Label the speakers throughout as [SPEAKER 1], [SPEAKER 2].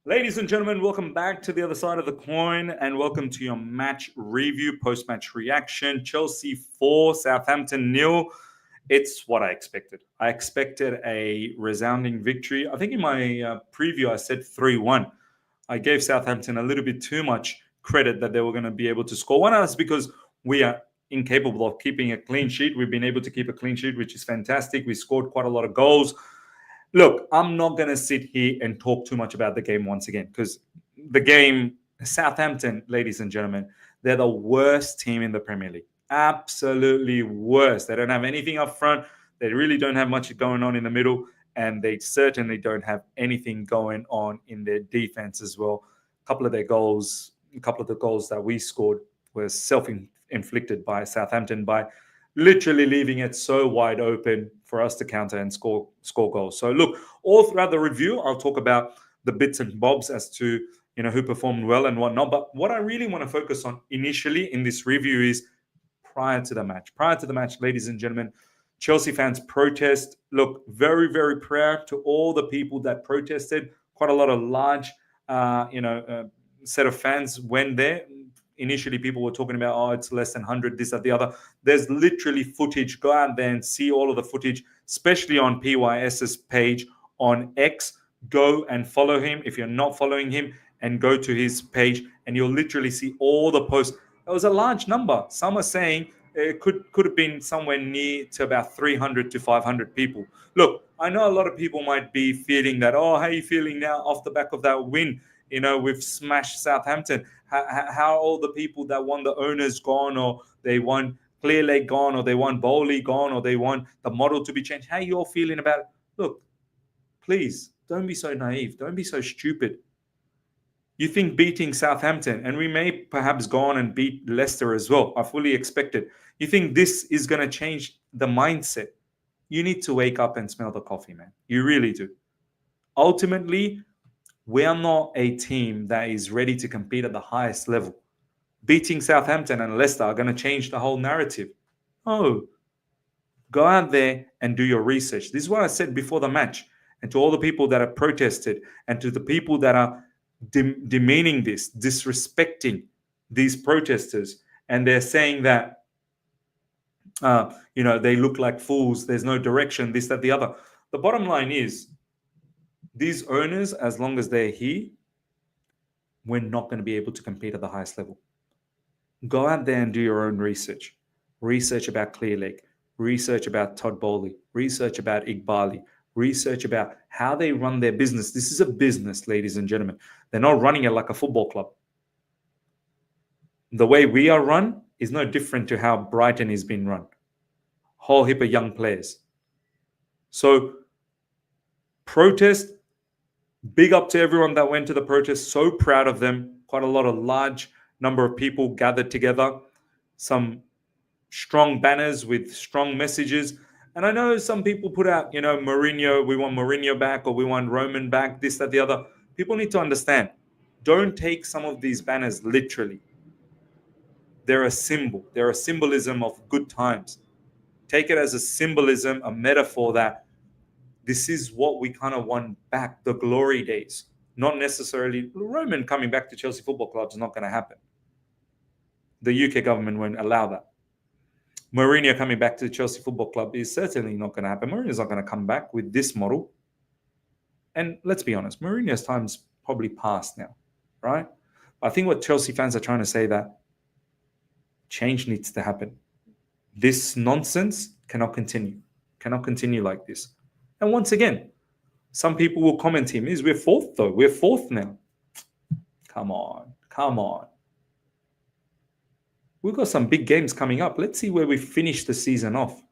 [SPEAKER 1] Ladies and gentlemen, welcome back to the other side of the coin and welcome to your match review, post-match reaction. Chelsea 4, Southampton 0. It's what I expected. I expected a resounding victory. I think in my preview I said 3-1. I gave Southampton a little bit too much credit that they were going to be able to score. One, that's because we are incapable of keeping a clean sheet. We've been able to keep a clean sheet, which is fantastic. We scored quite a lot of goals. Look, I'm not going to sit here and talk too much about the game once again because the game, Southampton, ladies and gentlemen, they're the worst team in the Premier League. Absolutely worst. They don't have anything up front. They really don't have much going on in the middle. And they certainly don't have anything going on in their defense as well. A couple of the goals that we scored were self-inflicted by Southampton by literally leaving it so wide open for us to counter and score goals. So look, all throughout the review, I'll talk about the bits and bobs as to who performed well and whatnot. But what I really want to focus on initially in this review is prior to the match. Prior to the match, ladies and gentlemen, Chelsea fans protest. Look, very, very proud to all the people that protested. Quite a lot of large, set of fans went there. Initially, people were talking about, oh, it's less than 100, this, that, the other. There's literally footage. Go out there and see all of the footage, especially on PYS's page on X. Go and follow him if you're not following him, and go to his page, and you'll literally see all the posts. It was a large number. Some are saying it could have been somewhere near to about 300 to 500 people. Look, I know a lot of people might be feeling that, oh, how are you feeling now off the back of that win? We've smashed Southampton. How all the people that won the owners gone, or they won Clearlake gone, or they won Bowley gone, or they want the model to be changed? How are you all feeling about it? Look, please, don't be so naive. Don't be so stupid. You think beating Southampton, and we may perhaps go on and beat Leicester as well. I fully expect it. You think this is going to change the mindset? You need to wake up and smell the coffee, man. You really do. Ultimately, we are not a team that is ready to compete at the highest level. Beating Southampton and Leicester are going to change the whole narrative. Oh, go out there and do your research. This is what I said before the match. And to all the people that have protested, and to the people that are demeaning this, disrespecting these protesters, and they're saying that, they look like fools, there's no direction, this, that, the other. The bottom line is, these owners, as long as they're here, we're not going to be able to compete at the highest level. Go out there and do your own research. Research about Clearlake. Research about Todd Bowley. Research about Iqbali. Research about how they run their business. This is a business, ladies and gentlemen. They're not running it like a football club. The way we are run is no different to how Brighton is being run. Whole heap of young players. So, protest. Big up to everyone that went to the protest. So proud of them. Quite a lot of large number of people gathered together. Some strong banners with strong messages. And I know some people put out, Mourinho, we want Mourinho back, or we want Roman back, this, that, the other. People need to understand. Don't take some of these banners literally. They're a symbol. They're a symbolism of good times. Take it as a symbolism, a metaphor that this is what we kind of want back, the glory days. Not necessarily Roman coming back to Chelsea Football Club is not going to happen. The UK government won't allow that. Mourinho coming back to the Chelsea Football Club is certainly not going to happen. Mourinho's not going to come back with this model. And let's be honest, Mourinho's time's probably past now, right? I think what Chelsea fans are trying to say that change needs to happen. This nonsense cannot continue like this. And once again, some people will comment him, we're fourth though. We're fourth now. Come on. We've got some big games coming up. Let's see where we finish the season off.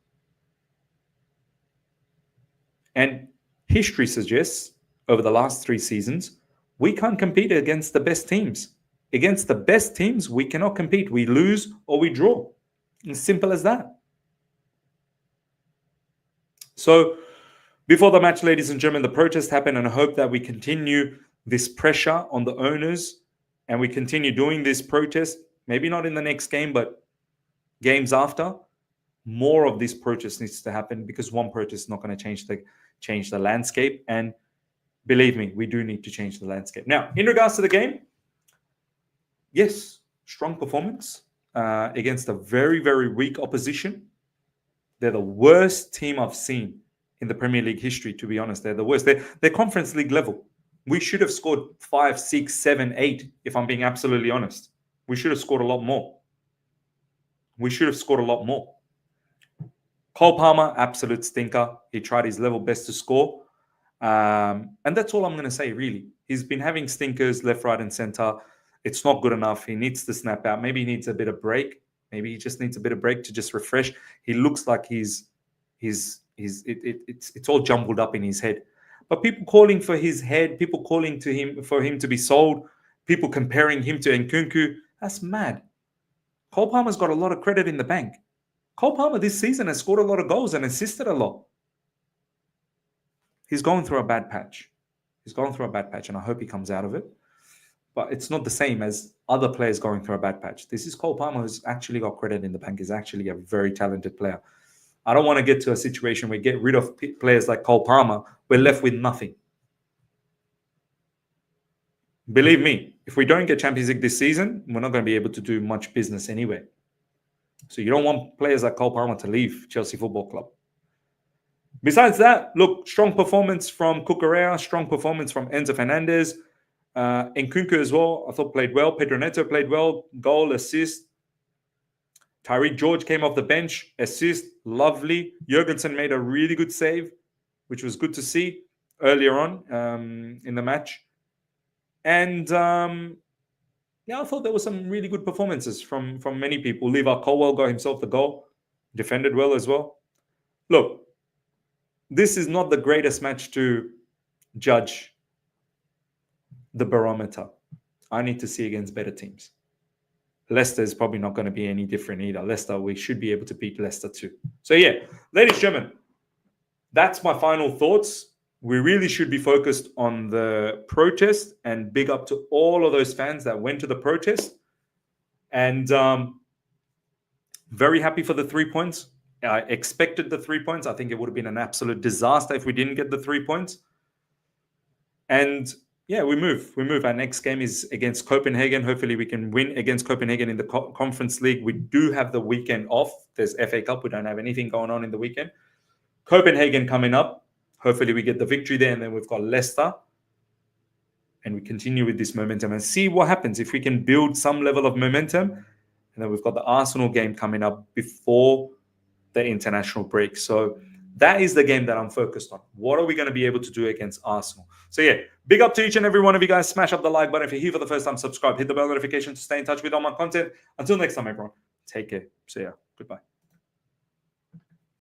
[SPEAKER 1] And history suggests, over the last 3 seasons, we can't compete against the best teams. Against the best teams, we cannot compete. We lose or we draw. As simple as that. So, before the match, ladies and gentlemen, the protest happened, and I hope that we continue this pressure on the owners and we continue doing this protest, maybe not in the next game, but games after. More of this protest needs to happen, because one protest is not going to change the landscape. And Believe me, we do need to change the landscape. Now, in regards to the game, yes, strong performance against a very, very weak opposition. They're the worst team I've seen in the Premier League history, to be honest. They're the worst. They're Conference League level. We should have scored 5, 6, 7, 8, if I'm being absolutely honest. We should have scored a lot more. Cole Palmer, absolute stinker. He tried his level best to score. And that's all I'm going to say, really. He's been having stinkers left, right, and center. It's not good enough. He needs to snap out. Maybe he needs a bit of break. Maybe he just needs a bit of break to just refresh. He looks like it's all jumbled up in his head. But people calling for his head, people calling to him for him to be sold, people comparing him to Nkunku, that's mad. Cole Palmer's got a lot of credit in the bank. Cole Palmer this season has scored a lot of goals and assisted a lot. He's going through a bad patch. And I hope he comes out of it. But it's not the same as other players going through a bad patch. This is Cole Palmer who's actually got credit in the bank. He's actually a very talented player. I don't want to get to a situation where we get rid of players like Cole Palmer. We're left with nothing. Believe me, if we don't get Champions League this season, we're not going to be able to do much business anyway. So you don't want players like Cole Palmer to leave Chelsea Football Club. Besides that, look, strong performance from Cucurella, strong performance from Enzo Fernandez. Nkunku as well, I thought played well. Pedro Neto played well, goal, assist. Tyreek George came off the bench, assist, lovely. Jurgensen made a really good save, which was good to see earlier on in the match. And I thought there were some really good performances from many people. Levi Colwell got himself the goal, defended well as well. Look, this is not the greatest match to judge the barometer. I need to see against better teams. Leicester is probably not going to be any different either. Leicester, we should be able to beat Leicester too. So yeah, ladies and gentlemen, that's my final thoughts. We really should be focused on the protest, and big up to all of those fans that went to the protest. And very happy for the 3 points. I expected the 3 points. I think it would have been an absolute disaster if we didn't get the 3 points. And yeah, we move. Our next game is against Copenhagen. Hopefully we can win against Copenhagen in the Conference League. We do have the weekend off. There's FA Cup. We don't have anything going on in the weekend. Copenhagen coming up. Hopefully we get the victory there. And then we've got Leicester. And we continue with this momentum and see what happens. If we can build some level of momentum. And then we've got the Arsenal game coming up before the international break. So that is the game that I'm focused on. What are we going to be able to do against Arsenal? So yeah, big up to each and every one of you guys. Smash up the like button. If you're here for the first time, subscribe. Hit the bell notification to stay in touch with all my content. Until next time, everyone. Take care. See ya. Goodbye.